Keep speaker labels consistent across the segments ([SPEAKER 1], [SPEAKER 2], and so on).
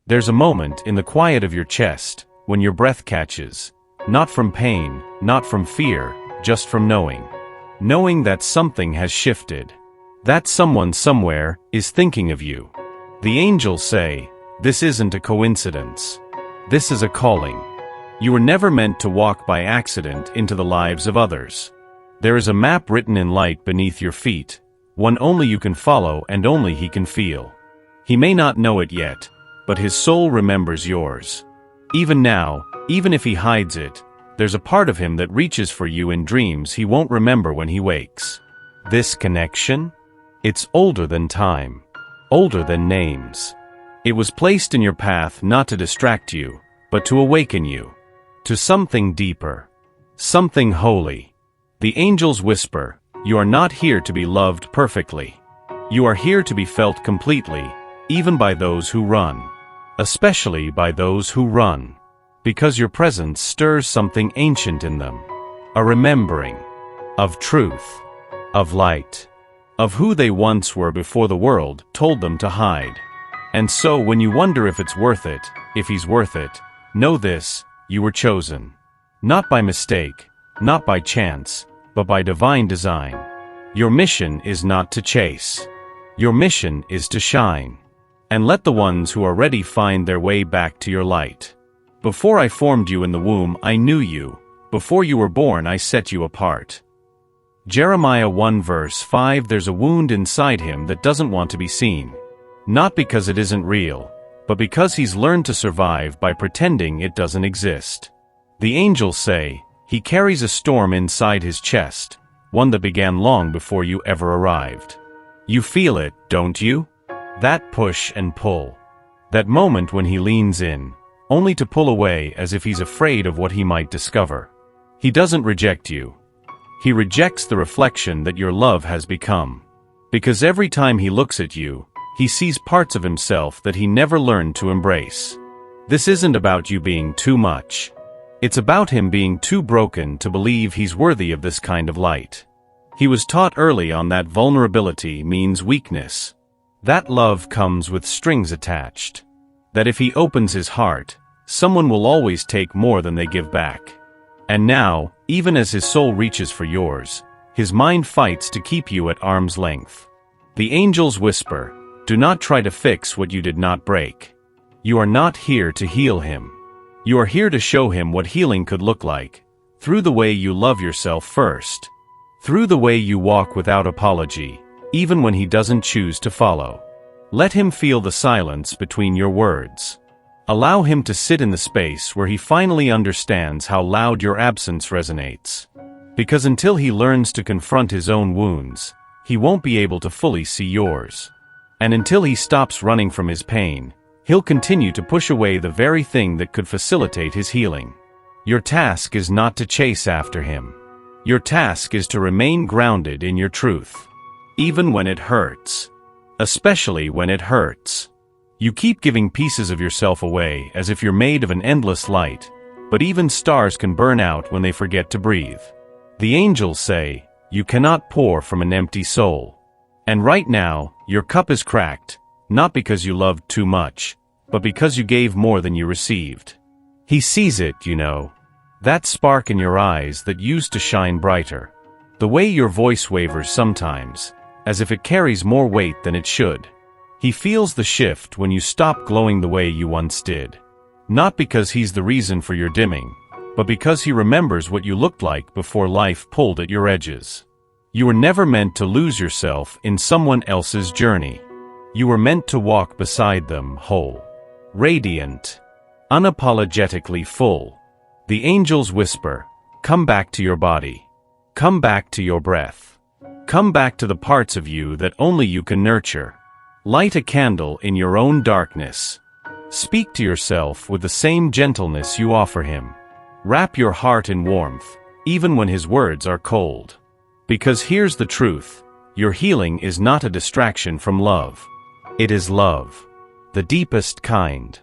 [SPEAKER 1] There's a moment in the quiet of your chest when your breath catches, not from pain, not from fear, just from knowing. Knowing that something has shifted. That someone somewhere is thinking of you. The angels say, this isn't a coincidence. This is a calling. You were never meant to walk by accident into the lives of others. There is a map written in light beneath your feet, one only you can follow and only he can feel. He may not know it yet, but his soul remembers yours. Even now, even if he hides it, there's a part of him that reaches for you in dreams he won't remember when he wakes. This connection? It's older than time. Older than names. It was placed in your path not to distract you, but to awaken you. To something deeper. Something holy. The angels whisper, you are not here to be loved perfectly. You are here to be felt completely, even by those who run. Especially by those who run. Because your presence stirs something ancient in them. A remembering. Of truth. Of light. Of who they once were before the world told them to hide. And so when you wonder if it's worth it, if he's worth it, know this, you were chosen. Not by mistake, not by chance, but by divine design. Your mission is not to chase. Your mission is to shine. And let the ones who are ready find their way back to your light. Before I formed you in the womb, I knew you. Before you were born, I set you apart. Jeremiah 1 verse 5. There's a wound inside him that doesn't want to be seen. Not because it isn't real, but because he's learned to survive by pretending it doesn't exist. The angels say, he carries a storm inside his chest, one that began long before you ever arrived. You feel it, don't you? That push and pull. That moment when he leans in, only to pull away as if he's afraid of what he might discover. He doesn't reject you. He rejects the reflection that your love has become. Because every time he looks at you, he sees parts of himself that he never learned to embrace. This isn't about you being too much. It's about him being too broken to believe he's worthy of this kind of light. He was taught early on that vulnerability means weakness. That love comes with strings attached. That if he opens his heart, someone will always take more than they give back. And now, even as his soul reaches for yours, his mind fights to keep you at arm's length. The angels whisper, do not try to fix what you did not break. You are not here to heal him. You are here to show him what healing could look like, through the way you love yourself first. Through the way you walk without apology, even when he doesn't choose to follow. Let him feel the silence between your words. Allow him to sit in the space where he finally understands how loud your absence resonates. Because until he learns to confront his own wounds, he won't be able to fully see yours. And until he stops running from his pain, he'll continue to push away the very thing that could facilitate his healing. Your task is not to chase after him. Your task is to remain grounded in your truth. Even when it hurts. Especially when it hurts. You keep giving pieces of yourself away as if you're made of an endless light, but even stars can burn out when they forget to breathe. The angels say, you cannot pour from an empty soul. And right now, your cup is cracked, not because you loved too much, but because you gave more than you received. He sees it, you know. That spark in your eyes that used to shine brighter. The way your voice wavers sometimes, as if it carries more weight than it should. He feels the shift when you stop glowing the way you once did. Not because he's the reason for your dimming, but because he remembers what you looked like before life pulled at your edges. You were never meant to lose yourself in someone else's journey. You were meant to walk beside them whole. Radiant. Unapologetically full. The angels whisper, come back to your body. Come back to your breath. Come back to the parts of you that only you can nurture. Light a candle in your own darkness. Speak to yourself with the same gentleness you offer him. Wrap your heart in warmth, even when his words are cold. Because here's the truth, your healing is not a distraction from love. It is love. The deepest kind.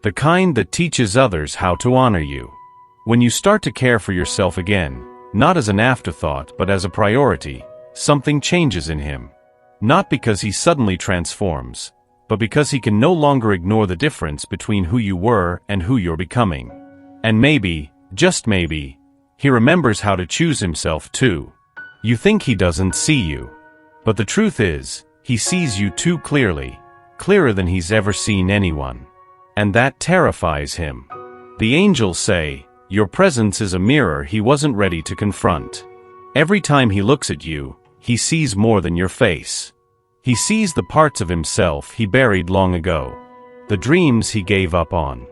[SPEAKER 1] The kind that teaches others how to honor you. When you start to care for yourself again, not as an afterthought but as a priority, something changes in him. Not because he suddenly transforms, but because he can no longer ignore the difference between who you were and who you're becoming. And maybe, just maybe, he remembers how to choose himself too. You think he doesn't see you. But the truth is, he sees you too clearly, clearer than he's ever seen anyone. And that terrifies him. The angels say, your presence is a mirror he wasn't ready to confront. Every time he looks at you, he sees more than your face. He sees the parts of himself he buried long ago, the dreams he gave up on,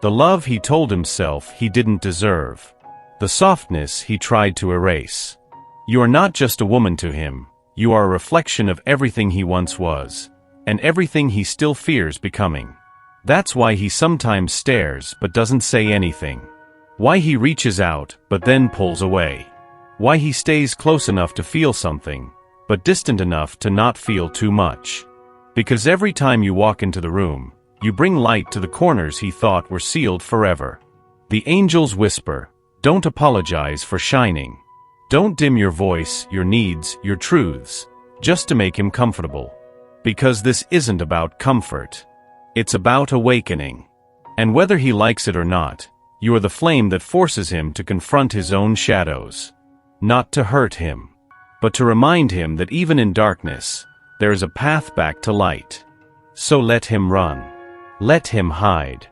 [SPEAKER 1] the love he told himself he didn't deserve, the softness he tried to erase. You are not just a woman to him, you are a reflection of everything he once was, and everything he still fears becoming. That's why he sometimes stares but doesn't say anything. Why he reaches out but then pulls away. Why he stays close enough to feel something, but distant enough to not feel too much. Because every time you walk into the room, you bring light to the corners he thought were sealed forever. The angels whisper, don't apologize for shining. Don't dim your voice, your needs, your truths, just to make him comfortable. Because this isn't about comfort. It's about awakening. And whether he likes it or not, you are the flame that forces him to confront his own shadows. Not to hurt him, but to remind him that even in darkness, there is a path back to light. So let him run. Let him hide.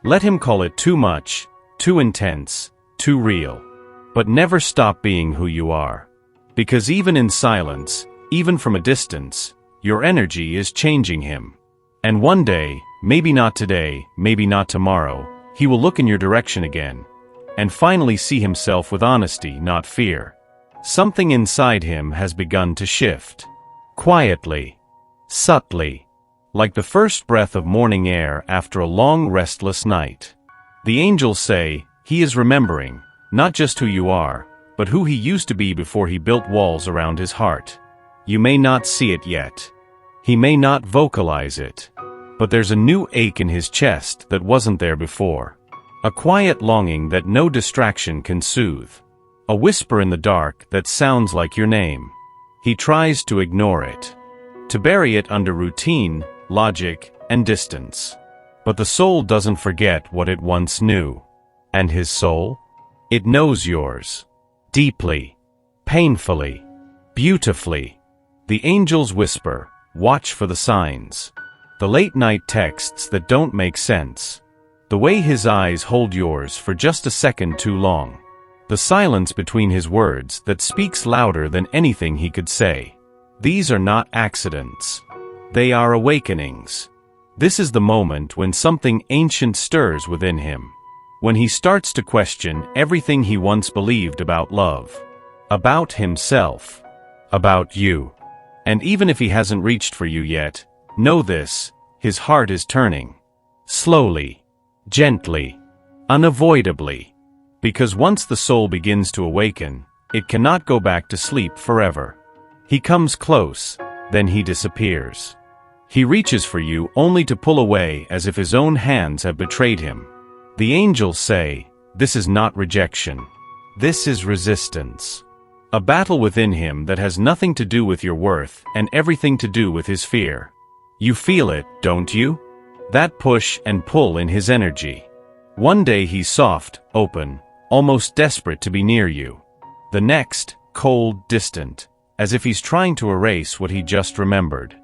[SPEAKER 1] Let him call it too much, too intense, too real. But never stop being who you are. Because even in silence, even from a distance, your energy is changing him. And one day, maybe not today, maybe not tomorrow, he will look in your direction again, and finally see himself with honesty, not fear. Something inside him has begun to shift. Quietly. Subtly. Like the first breath of morning air after a long restless night. The angels say, he is remembering, not just who you are, but who he used to be before he built walls around his heart. You may not see it yet. He may not vocalize it. But there's a new ache in his chest that wasn't there before. A quiet longing that no distraction can soothe. A whisper in the dark that sounds like your name. He tries to ignore it. To bury it under routine, logic, and distance. But the soul doesn't forget what it once knew. And his soul? It knows yours. Deeply. Painfully. Beautifully. The angels whisper, watch for the signs. The late-night texts that don't make sense. The way his eyes hold yours for just a second too long. The silence between his words that speaks louder than anything he could say. These are not accidents. They are awakenings. This is the moment when something ancient stirs within him. When he starts to question everything he once believed about love. About himself. About you. And even if he hasn't reached for you yet, know this, his heart is turning. Slowly. Gently. Unavoidably. Because once the soul begins to awaken, it cannot go back to sleep forever. He comes close, then he disappears. He reaches for you only to pull away as if his own hands have betrayed him. The angels say, this is not rejection. This is resistance. A battle within him that has nothing to do with your worth and everything to do with his fear. You feel it, don't you? That push and pull in his energy. One day he's soft, open, almost desperate to be near you. The next, cold, distant, as if he's trying to erase what he just remembered.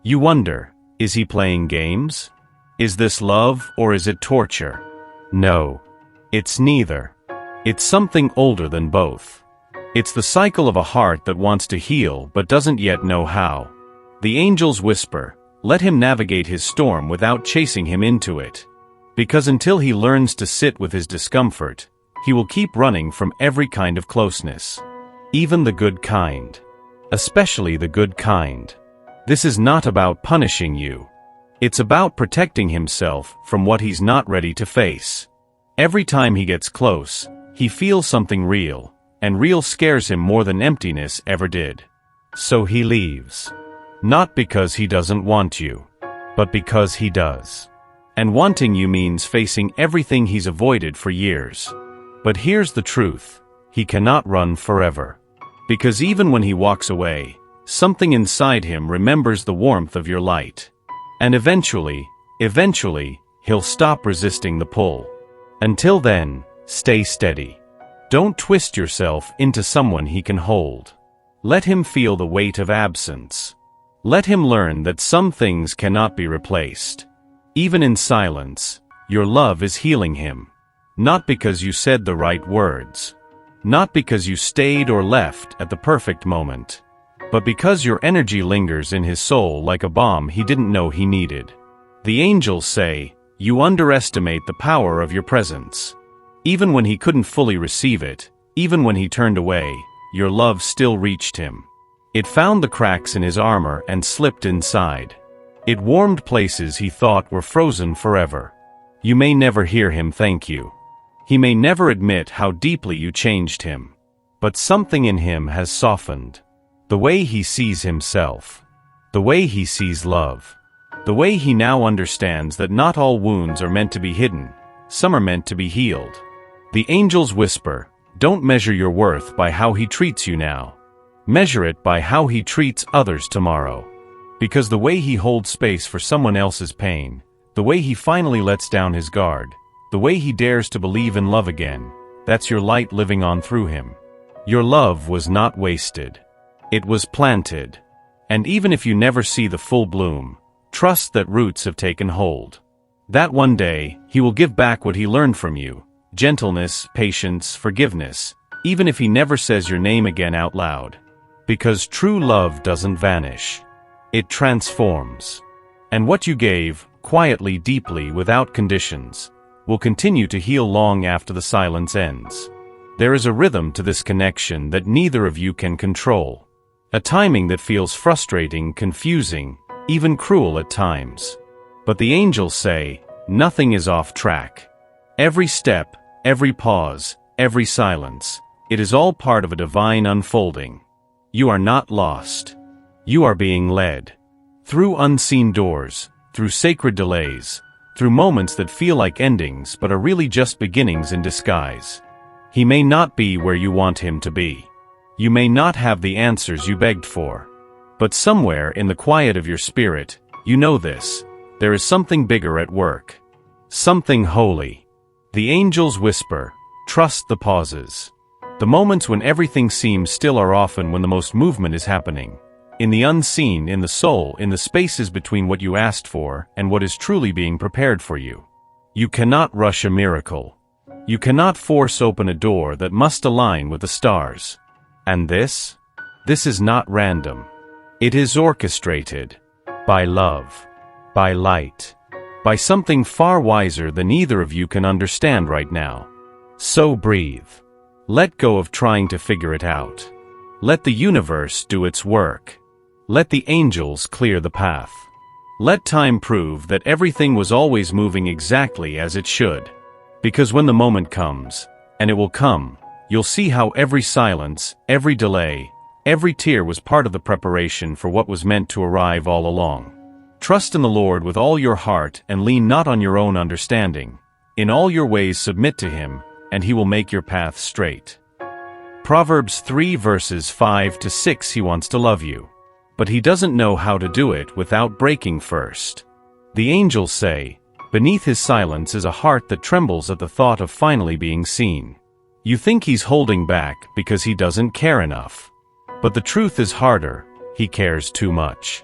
[SPEAKER 1] You wonder, is he playing games? Is this love or is it torture? No. It's neither. It's something older than both. It's the cycle of a heart that wants to heal but doesn't yet know how. The angels whisper, let him navigate his storm without chasing him into it. Because until he learns to sit with his discomfort, he will keep running from every kind of closeness. Even the good kind. Especially the good kind. This is not about punishing you. It's about protecting himself from what he's not ready to face. Every time he gets close, he feels something real, and real scares him more than emptiness ever did. So he leaves. Not because he doesn't want you, but because he does. And wanting you means facing everything he's avoided for years. But here's the truth, he cannot run forever. Because even when he walks away, something inside him remembers the warmth of your light. And eventually, he'll stop resisting the pull. Until then, stay steady. Don't twist yourself into someone he can hold. Let him feel the weight of absence. Let him learn that some things cannot be replaced. Even in silence, your love is healing him. Not because you said the right words. Not because you stayed or left at the perfect moment. But because your energy lingers in his soul like a balm he didn't know he needed. The angels say, you underestimate the power of your presence. Even when he couldn't fully receive it, even when he turned away, your love still reached him. It found the cracks in his armor and slipped inside. It warmed places he thought were frozen forever. You may never hear him thank you. He may never admit how deeply you changed him. But something in him has softened. The way he sees himself. The way he sees love. The way he now understands that not all wounds are meant to be hidden. Some are meant to be healed. The angels whisper, don't measure your worth by how he treats you now. Measure it by how he treats others tomorrow. Because the way he holds space for someone else's pain, the way he finally lets down his guard, the way he dares to believe in love again, that's your light living on through him. Your love was not wasted. It was planted. And even if you never see the full bloom, trust that roots have taken hold. That one day, he will give back what he learned from you. Gentleness, patience, forgiveness, even if he never says your name again out loud. Because true love doesn't vanish. It transforms. And what you gave, quietly, deeply, without conditions, will continue to heal long after the silence ends. There is a rhythm to this connection that neither of you can control. A timing that feels frustrating, confusing, even cruel at times. But the angels say, nothing is off track. Every step, every pause, every silence, it is all part of a divine unfolding. You are not lost. You are being led. Through unseen doors, through sacred delays, through moments that feel like endings but are really just beginnings in disguise. He may not be where you want him to be. You may not have the answers you begged for. But somewhere in the quiet of your spirit, you know this. There is something bigger at work. Something holy. The angels whisper, trust the pauses. The moments when everything seems still are often when the most movement is happening. In the unseen, in the soul, in the spaces between what you asked for and what is truly being prepared for you. You cannot rush a miracle. You cannot force open a door that must align with the stars. And this is not random. It is orchestrated. By love. By light. By something far wiser than either of you can understand right now. So breathe. Let go of trying to figure it out. Let the universe do its work. Let the angels clear the path. Let time prove that everything was always moving exactly as it should. Because when the moment comes, and it will come, you'll see how every silence, every delay, every tear was part of the preparation for what was meant to arrive all along. Trust in the Lord with all your heart and lean not on your own understanding. In all your ways submit to him, and he will make your path straight. Proverbs 3 verses 5 to 6. He wants to love you. But he doesn't know how to do it without breaking first. The angels say, beneath his silence is a heart that trembles at the thought of finally being seen. You think he's holding back because he doesn't care enough. But the truth is harder. He cares too much.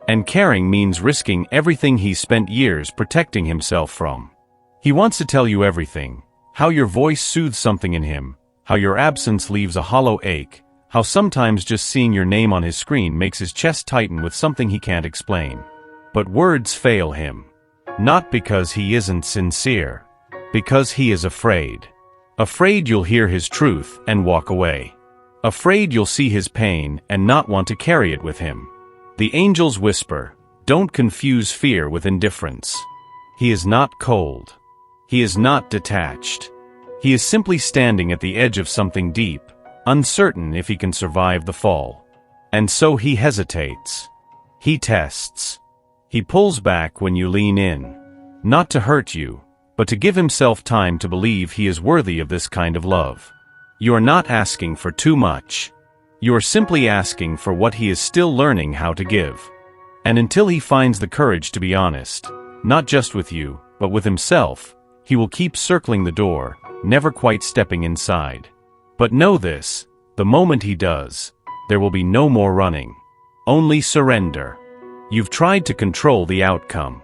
[SPEAKER 1] And caring means risking everything he's spent years protecting himself from. He wants to tell you everything. How your voice soothes something in him. How your absence leaves a hollow ache. How sometimes just seeing your name on his screen makes his chest tighten with something he can't explain. But words fail him. Not because he isn't sincere. Because he is afraid. Afraid you'll hear his truth and walk away. Afraid you'll see his pain and not want to carry it with him. The angels whisper, don't confuse fear with indifference. He is not cold. He is not detached. He is simply standing at the edge of something deep, uncertain if he can survive the fall. And so he hesitates. He tests. He pulls back when you lean in. Not to hurt you, but to give himself time to believe he is worthy of this kind of love. You are not asking for too much. You are simply asking for what he is still learning how to give. And until he finds the courage to be honest, not just with you, but with himself, he will keep circling the door, never quite stepping inside. But know this, the moment he does, there will be no more running. Only surrender. You've tried to control the outcome,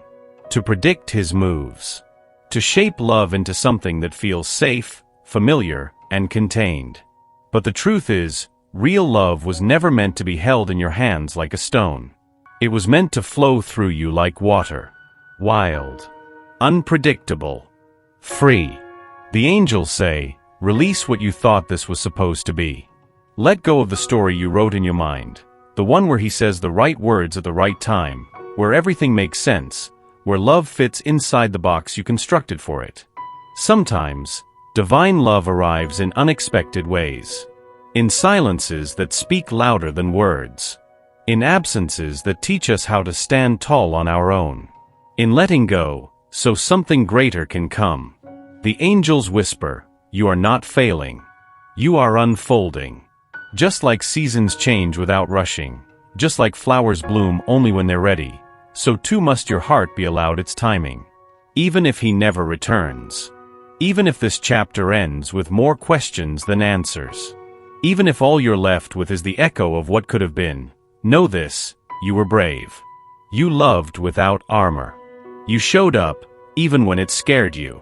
[SPEAKER 1] to predict his moves, to shape love into something that feels safe, familiar, and contained. But the truth is, real love was never meant to be held in your hands like a stone. It was meant to flow through you like water. Wild, unpredictable, free. The angels say, release what you thought this was supposed to be. Let go of the story you wrote in your mind, the one where he says the right words at the right time, where everything makes sense, where love fits inside the box you constructed for it. Sometimes, divine love arrives in unexpected ways. In silences that speak louder than words. In absences that teach us how to stand tall on our own. In letting go, so something greater can come. The angels whisper, you are not failing. You are unfolding. Just like seasons change without rushing, just like flowers bloom only when they're ready, so too must your heart be allowed its timing. Even if he never returns. Even if this chapter ends with more questions than answers. Even if all you're left with is the echo of what could have been, know this, you were brave. You loved without armor. You showed up, even when it scared you.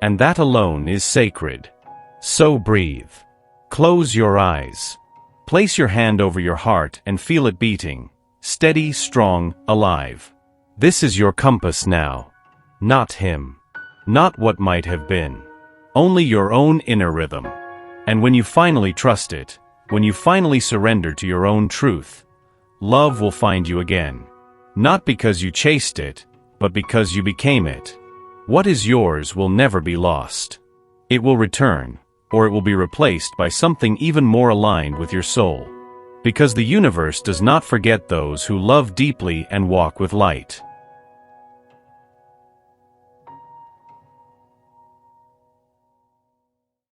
[SPEAKER 1] And that alone is sacred. So breathe. Close your eyes. Place your hand over your heart and feel it beating, steady, strong, alive. This is your compass now. Not him. Not what might have been. Only your own inner rhythm. And when you finally trust it, when you finally surrender to your own truth, love will find you again. Not because you chased it, but because you became it. What is yours will never be lost. It will return, or it will be replaced by something even more aligned with your soul. Because the universe does not forget those who love deeply and walk with light.